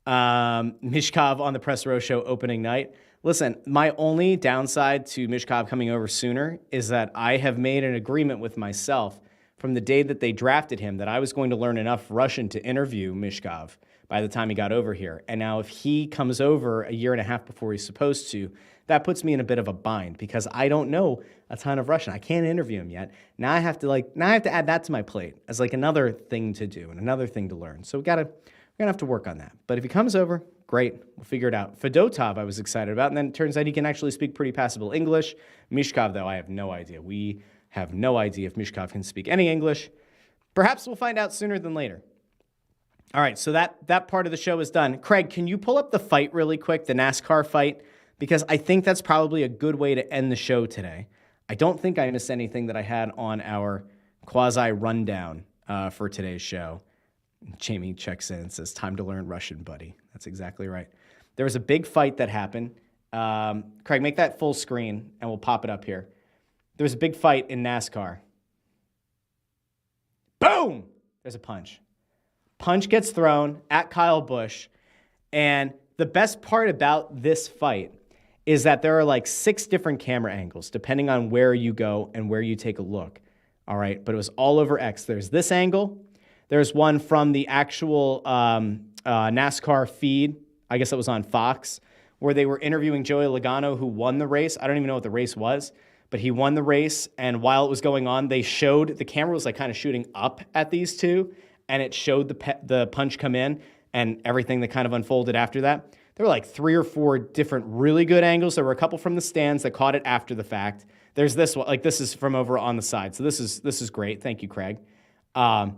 Michkov on the press row show opening night. Listen, my only downside to Michkov coming over sooner is that I have made an agreement with myself from the day that they drafted him that I was going to learn enough Russian to interview Michkov by the time he got over here. And now if he comes over a year and a half before he's supposed to, that puts me in a bit of a bind because I don't know a ton of Russian. I can't interview him yet. Now I have to add that to my plate as like another thing to do and another thing to learn. So we're gonna have to work on that. But if he comes over, great. We'll figure it out. Fedotov I was excited about, and then it turns out he can actually speak pretty passable English. Michkov, though, I have no idea. We have no idea if Michkov can speak any English. Perhaps we'll find out sooner than later. All right, so that part of the show is done. Craig, can you pull up the fight really quick, the NASCAR fight? Because I think that's probably a good way to end the show today. I don't think I missed anything that I had on our quasi-rundown for today's show. Jamie checks in and says, time to learn Russian, buddy. That's exactly right. There was a big fight that happened. Craig, make that full screen, and we'll pop it up here. There was a big fight in NASCAR. Boom! There's a punch. Punch gets thrown at Kyle Busch, and the best part about this fight is that there are like 6 different camera angles, depending on where you go and where you take a look. All right, but it was all over X. There's this angle. There's one from the actual NASCAR feed. I guess it was on Fox, where they were interviewing Joey Logano, who won the race. I don't even know what the race was, but he won the race. And while it was going on, they showed the camera was like kind of shooting up at these two, and it showed the punch come in and everything that kind of unfolded after that. There were like 3 or 4 different really good angles. There were a couple from the stands that caught it after the fact. There's this one, like this is from over on the side. So this is great. Thank you, Craig. The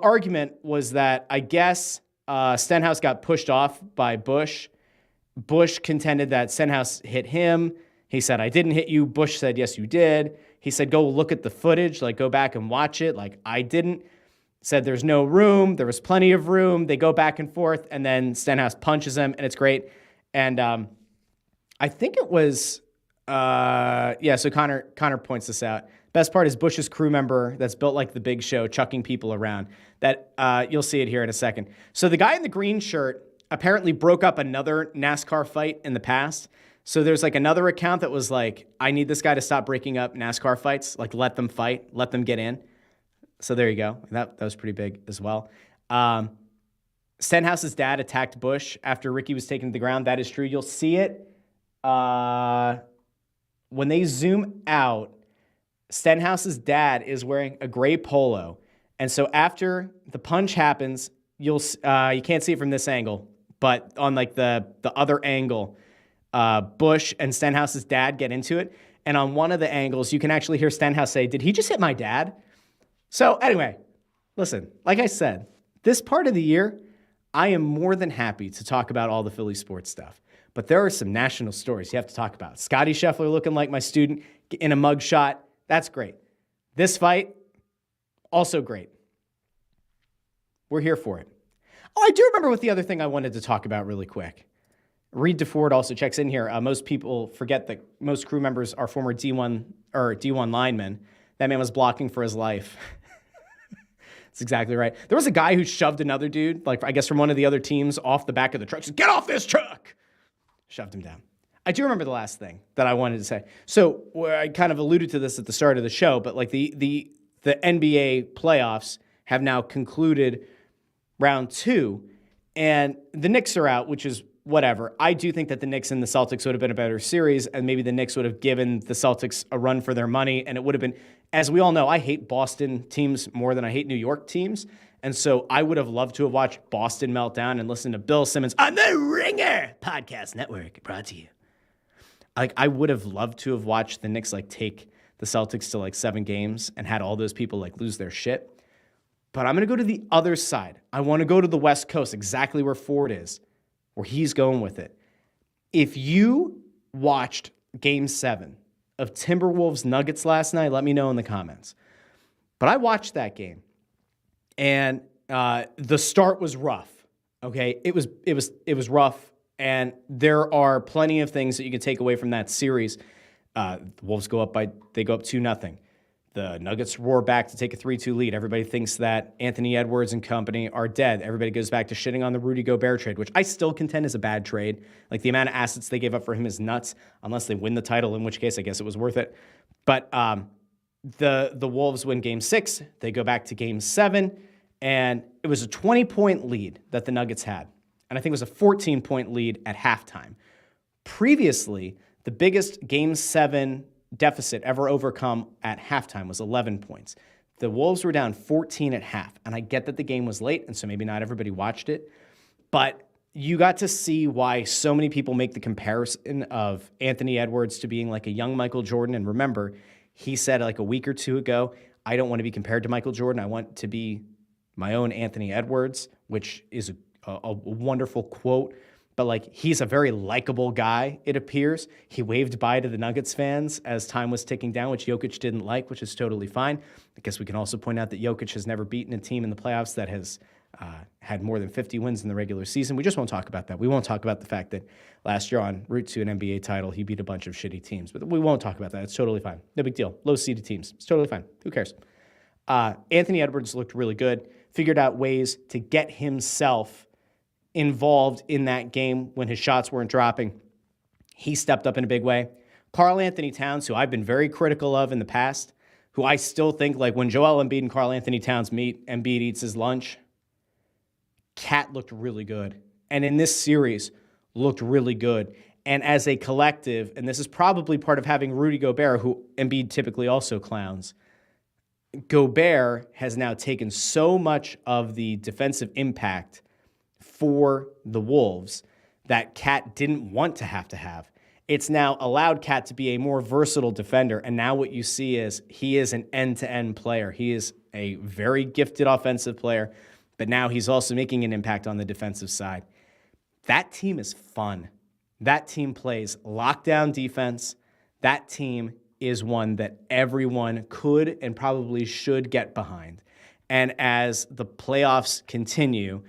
argument was that I guess Stenhouse got pushed off by Busch. Busch contended that Stenhouse hit him. He said, I didn't hit you. Busch said, yes, you did. He said, go look at the footage, like go back and watch it. Like I didn't. Said there's no room. There was plenty of room. They go back and forth, and then Stenhouse punches him, and it's great. And I think it was, so Connor points this out. Best part is Busch's crew member that's built like the Big Show, chucking people around. That you'll see it here in a second. So the guy in the green shirt apparently broke up another NASCAR fight in the past. So there's like another account that was like, I need this guy to stop breaking up NASCAR fights. Like let them fight, let them get in. So there you go. That was pretty big as well. Stenhouse's dad attacked Busch after Ricky was taken to the ground. That is true. You'll see it when they zoom out. Stenhouse's dad is wearing a gray polo. And so after the punch happens, you can't see it from this angle, but on like the other angle, Busch and Stenhouse's dad get into it. And on one of the angles, you can actually hear Stenhouse say, did he just hit my dad? So anyway, listen, like I said, this part of the year, I am more than happy to talk about all the Philly sports stuff. But there are some national stories you have to talk about. Scottie Scheffler looking like my student in a mug shot. That's great. This fight, also great. We're here for it. Oh, I do remember what the other thing I wanted to talk about really quick. Reed DeFord also checks in here. Most people forget that most crew members are former D1 linemen. That man was blocking for his life. That's exactly right. There was a guy who shoved another dude, like I guess from one of the other teams, off the back of the truck. Said, get off this truck! Shoved him down. I do remember the last thing that I wanted to say. So I kind of alluded to this at the start of the show, but like the NBA playoffs have now concluded round 2, and the Knicks are out, which is whatever. I do think that the Knicks and the Celtics would have been a better series, and maybe the Knicks would have given the Celtics a run for their money, and it would have been, as we all know, I hate Boston teams more than I hate New York teams, and so I would have loved to have watched Boston melt down and listened to Bill Simmons on the Ringer Podcast Network, brought to you. Like, I would have loved to have watched the Knicks like take the Celtics to like 7 games and had all those people like lose their shit. But I'm going to go to the other side. I want to go to the West Coast, exactly where Ford is, where he's going with it. If you watched Game 7 of Timberwolves Nuggets last night, let me know in the comments. But I watched that game, and the start was rough. Okay, it was rough, and there are plenty of things that you can take away from that series. The Wolves go up 2-0. The Nuggets roar back to take a 3-2 lead. Everybody thinks that Anthony Edwards and company are dead. Everybody goes back to shitting on the Rudy Gobert trade, which I still contend is a bad trade. Like, the amount of assets they gave up for him is nuts, unless they win the title, in which case I guess it was worth it. But The Wolves win game 6. They go back to game 7, and it was a 20-point lead that the Nuggets had. And I think it was a 14-point lead at halftime. Previously, the biggest game 7 deficit ever overcome at halftime was 11 points. The Wolves were down 14 at half, and I get that the game was late, and so maybe not everybody watched it, but you got to see why so many people make the comparison of Anthony Edwards to being like a young Michael Jordan. And remember, he said like a week or two ago, I don't want to be compared to Michael Jordan. I want to be my own Anthony Edwards, which is a wonderful quote. But like, he's a very likable guy, it appears. He waved bye to the Nuggets fans as time was ticking down, which Jokic didn't like, which is totally fine. I guess we can also point out that Jokic has never beaten a team in the playoffs that has had more than 50 wins in the regular season. We just won't talk about that. We won't talk about the fact that last year on route to an NBA title, he beat a bunch of shitty teams. But we won't talk about that. It's totally fine. No big deal. Low-seeded teams. It's totally fine. Who cares? Anthony Edwards looked really good, figured out ways to get himself involved in that game when his shots weren't dropping. He stepped up in a big way. Karl Anthony Towns, who I've been very critical of in the past, who I still think, like when Joel Embiid and Karl Anthony Towns meet, Embiid eats his lunch. Cat looked really good. And in this series, looked really good. And as a collective, and this is probably part of having Rudy Gobert, who Embiid typically also clowns, Gobert has now taken so much of the defensive impact for the Wolves that Cat didn't want to have. It's now allowed Cat to be a more versatile defender, and now what you see is he is an end-to-end player. He is a very gifted offensive player, but now he's also making an impact on the defensive side. That team is fun. That team plays lockdown defense. That team is one that everyone could and probably should get behind. And as the playoffs continue,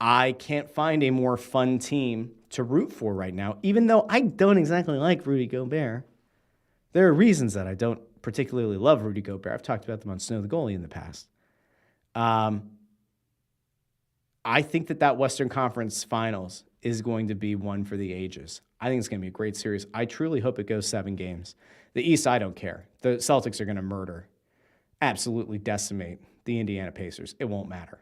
I can't find a more fun team to root for right now, even though I don't exactly like Rudy Gobert. There are reasons that I don't particularly love Rudy Gobert. I've talked about them on Snow the Goalie in the past. I think that Western Conference Finals is going to be one for the ages. I think it's going to be a great series. I truly hope it goes 7 games. The East, I don't care. The Celtics are going to absolutely decimate the Indiana Pacers. It won't matter.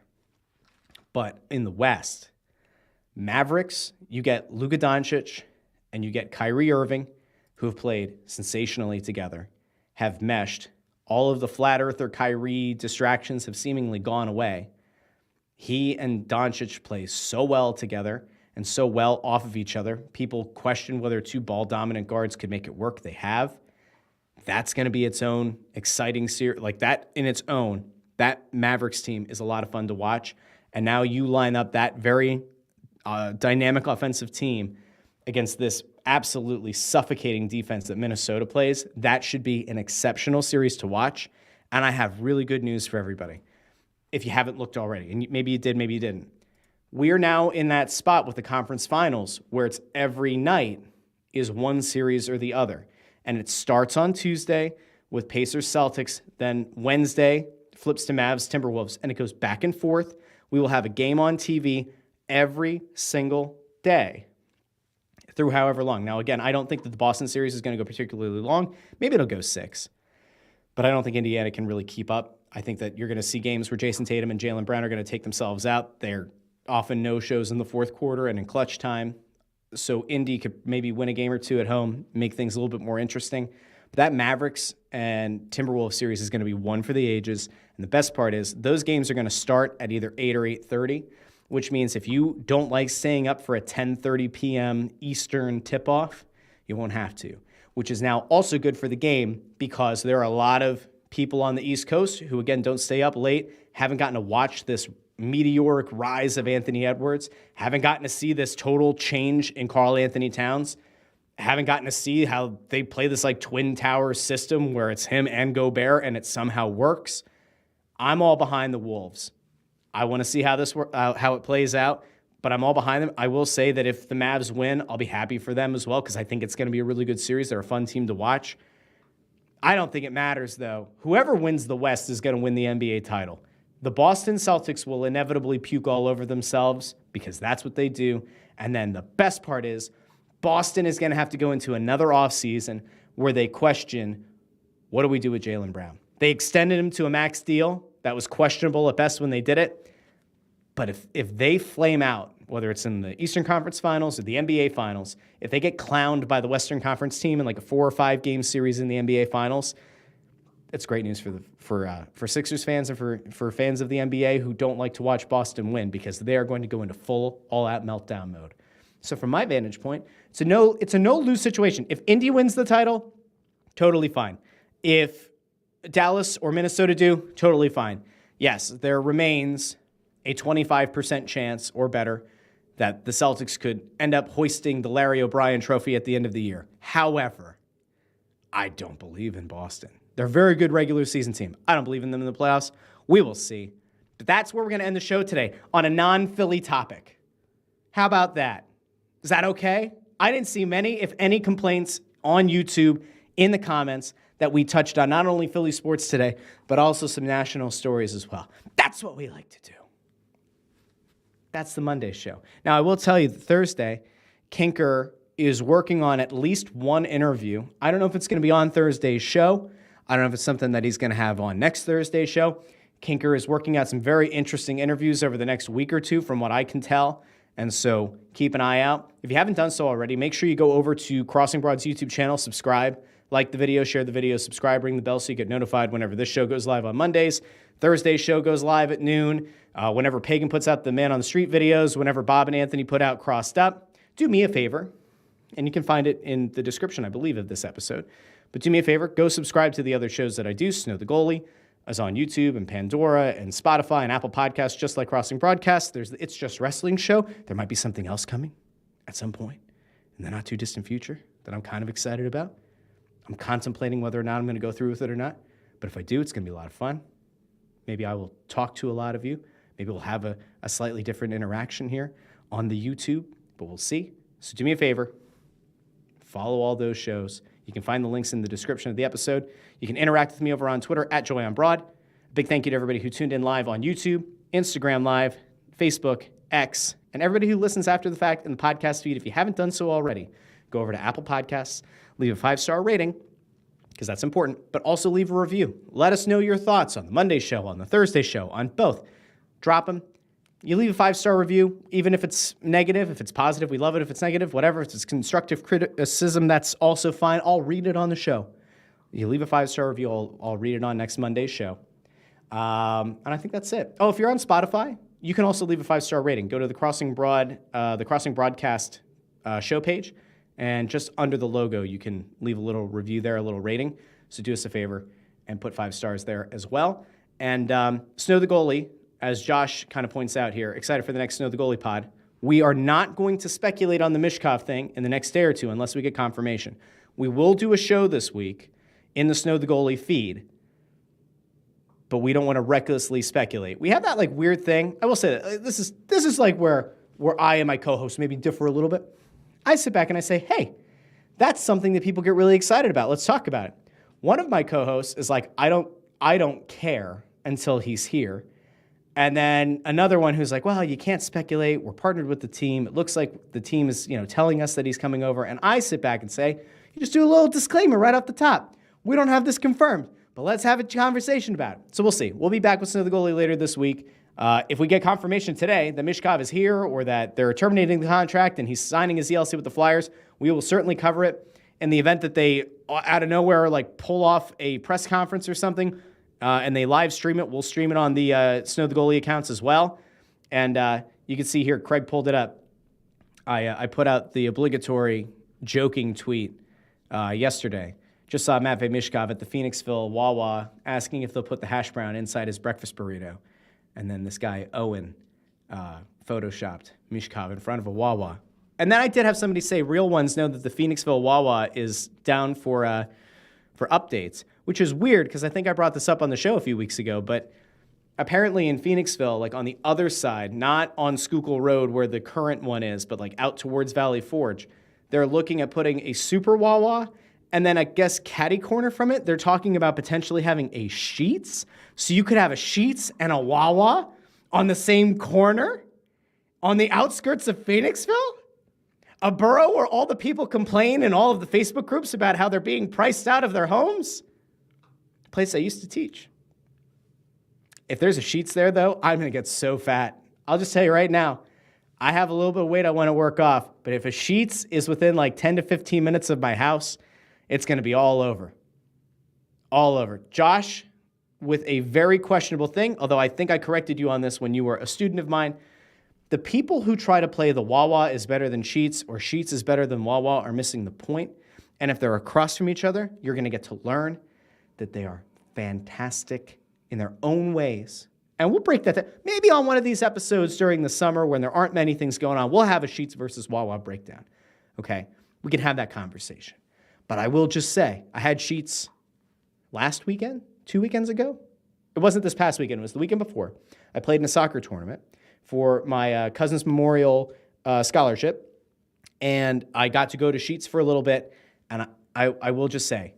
But in the West, Mavericks, you get Luka Doncic and you get Kyrie Irving, who have played sensationally together, have meshed. All of the flat earther Kyrie distractions have seemingly gone away. He and Doncic play so well together and so well off of each other. People question whether 2 ball-dominant guards could make it work. They have. That's going to be its own exciting series. Like that in its own, that Mavericks team is a lot of fun to watch. And now you line up that very dynamic offensive team against this absolutely suffocating defense that Minnesota plays. That should be an exceptional series to watch. And I have really good news for everybody, if you haven't looked already. And maybe you did, maybe you didn't. We are now in that spot with the conference finals where it's every night is one series or the other. And it starts on Tuesday with Pacers-Celtics. Then Wednesday flips to Mavs-Timberwolves. And it goes back and forth. We will have a game on TV every single day through however long. Now, again, I don't think that the Boston series is going to go particularly long. Maybe it'll go 6. But I don't think Indiana can really keep up. I think that you're going to see games where Jason Tatum and Jaylen Brown are going to take themselves out. They're often no-shows in the fourth quarter and in clutch time. So Indy could maybe win a game or 2 at home, make things a little bit more interesting. But that Mavericks and Timberwolves series is going to be one for the ages. And the best part is those games are going to start at either 8 or 8:30, which means if you don't like staying up for a 10:30 p.m. Eastern tip-off, you won't have to, which is now also good for the game because there are a lot of people on the East Coast who, again, don't stay up late, haven't gotten to watch this meteoric rise of Anthony Edwards, haven't gotten to see this total change in Karl Anthony Towns, haven't gotten to see how they play this like twin tower system where it's him and Gobert and it somehow works. I'm all behind the Wolves. I want to see how it plays out, but I'm all behind them. I will say that if the Mavs win, I'll be happy for them as well because I think it's going to be a really good series. They're a fun team to watch. I don't think it matters, though. Whoever wins the West is going to win the NBA title. The Boston Celtics will inevitably puke all over themselves because that's what they do. And then the best part is Boston is going to have to go into another offseason where they question, what do we do with Jaylen Brown? They extended him to a max deal that was questionable at best when they did it. But if they flame out, whether it's in the Eastern Conference Finals or the NBA Finals, if they get clowned by the Western Conference team in like a 4 or 5 game series in the NBA Finals, it's great news for Sixers fans and for fans of the NBA who don't like to watch Boston win, because they are going to go into full all-out meltdown mode. So from my vantage point, it's a no-lose situation. If Indy wins the title, totally fine. If Dallas or Minnesota do, totally fine. Yes, there remains a 25% chance or better that the Celtics could end up hoisting the Larry O'Brien trophy at the end of the year. However, I don't believe in Boston. They're a very good regular season team. I don't believe in them in the playoffs. We will see. But that's where we're going to end the show today, on a non-Philly topic. How about that? Is that okay? I didn't see many, if any, complaints on YouTube in the comments that we touched on not only Philly sports today, but also some national stories as well. That's what we like to do. That's the Monday show. Now, I will tell you that Thursday, Kinker is working on at least one interview. I don't know if it's going to be on Thursday's show. I don't know if it's something that he's going to have on next Thursday's show. Kinker is working out some very interesting interviews over the next week or two, from what I can tell. And so keep an eye out. If you haven't done so already, make sure you go over to Crossing Broad's YouTube channel, subscribe, like the video, share the video, subscribe, ring the bell so you get notified whenever this show goes live on Mondays. Thursday's show goes live at noon. Whenever Pagan puts out the Man on the Street videos, whenever Bob and Anthony put out Crossed Up, do me a favor, and you can find it in the description, I believe, of this episode. But do me a favor, go subscribe to the other shows that I do. Snow the Goalie is on YouTube and Pandora and Spotify and Apple Podcasts, just like Crossing Broadcast. There's the It's Just Wrestling show. There might be something else coming at some point in the not too distant future that I'm kind of excited about. I'm contemplating whether or not I'm going to go through with it or not. But if I do, it's going to be a lot of fun. Maybe I will talk to a lot of you. Maybe we'll have a slightly different interaction here on the YouTube, but we'll see. So do me a favor, follow all those shows. You can find the links in the description of the episode. You can interact with me over on Twitter at JoyOnBroad. A big thank you to everybody who tuned in live on YouTube, Instagram Live, Facebook, X, and everybody who listens after the fact in the podcast feed. If you haven't done so already, go over to Apple Podcasts, leave a 5-star rating, because that's important, but also leave a review. Let us know your thoughts on the Monday show, on the Thursday show, on both. Drop them. You leave a 5-star review, even if it's negative. If it's positive, we love it. If it's negative, whatever. If it's constructive criticism, that's also fine. I'll read it on the show. You leave a 5-star review, I'll read it on next Monday's show. And I think that's it. Oh, if you're on Spotify, you can also leave a 5-star rating. Go to the Crossing Broadcast show page, and just under the logo, you can leave a little review there, a little rating. So do us a favor and put 5 stars there as well. And Snow the Goalie, as Josh kind of points out here, excited for the next Snow the Goalie pod. We are not going to speculate on the Michkov thing in the next day or two unless we get confirmation. We will do a show this week in the Snow the Goalie feed, but we don't want to recklessly speculate. We have that like weird thing. I will say that this is like where I and my co-host maybe differ a little bit. I sit back and I say, hey, that's something that people get really excited about. Let's talk about it. One of my co-hosts is like, I don't care until he's here. And then another one who's like, well, you can't speculate. We're partnered with the team. It looks like the team is, telling us that he's coming over. And I sit back and say, you just do a little disclaimer right off the top. We don't have this confirmed, but let's have a conversation about it. So we'll see. We'll be back with Snow the Goalie later this week. If we get confirmation today that Michkov is here or that they're terminating the contract and he's signing his ELC with the Flyers, we will certainly cover it. In the event that they, out of nowhere, like pull off a press conference or something, and they live stream it, we'll stream it on the Snow the Goalie accounts as well. And you can see here, Craig pulled it up. I put out the obligatory joking tweet yesterday. Just saw Matvei Michkov at the Phoenixville Wawa asking if they'll put the hash brown inside his breakfast burrito. And then this guy, Owen, photoshopped Michkov in front of a Wawa. And then I did have somebody say real ones know that the Phoenixville Wawa is down for updates, which is weird because I think I brought this up on the show a few weeks ago. But apparently in Phoenixville, like on the other side, not on Schuylkill Road where the current one is, but like out towards Valley Forge, they're looking at putting a super Wawa. And then I guess catty corner from it, they're talking about potentially having a Sheetz. So you could have a Sheetz and a Wawa on the same corner on the outskirts of Phoenixville? A borough where all the people complain in all of the Facebook groups about how they're being priced out of their homes? place I used to teach. If there's a Sheetz there, though, I'm going to get so fat. I'll just tell you right now, I have a little bit of weight I want to work off, but if a Sheetz is within like 10 to 15 minutes of my house, it's going to be all over. All over. Josh, with a very questionable thing, although I think I corrected you on this when you were a student of mine, the people who try to play the Wawa is better than Sheetz or Sheetz is better than Wawa are missing the point. And if they're across from each other, you're going to get to learn that they are fantastic in their own ways. And we'll break that down. Maybe on one of these episodes during the summer when there aren't many things going on, we'll have a Sheetz versus Wawa breakdown. Okay? We can have that conversation. But I will just say, I had Sheetz last weekend, 2 weekends ago. It wasn't this past weekend. It was the weekend before. I played in a soccer tournament for my cousin's memorial scholarship. And I got to go to Sheetz for a little bit. And I will just say,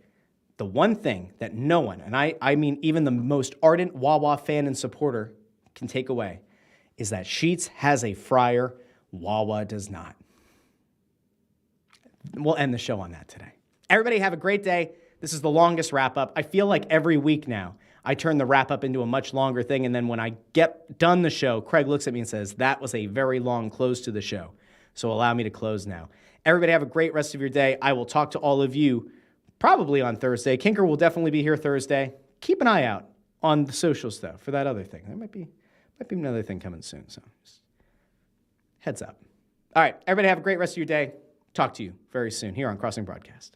the one thing that no one, and I mean even the most ardent Wawa fan and supporter can take away, is that Sheetz has a fryer, Wawa does not. We'll end the show on that today. Everybody have a great day. This is the longest wrap-up. I feel like every week now, I turn the wrap-up into a much longer thing, and then when I get done the show, Craig looks at me and says, that was a very long close to the show. So allow me to close now. Everybody have a great rest of your day. I will talk to all of you probably on Thursday. Kinker will definitely be here Thursday. Keep an eye out on the social stuff for that other thing. There might be another thing coming soon. So just heads up. All right, everybody have a great rest of your day. Talk to you very soon here on Crossing Broadcast.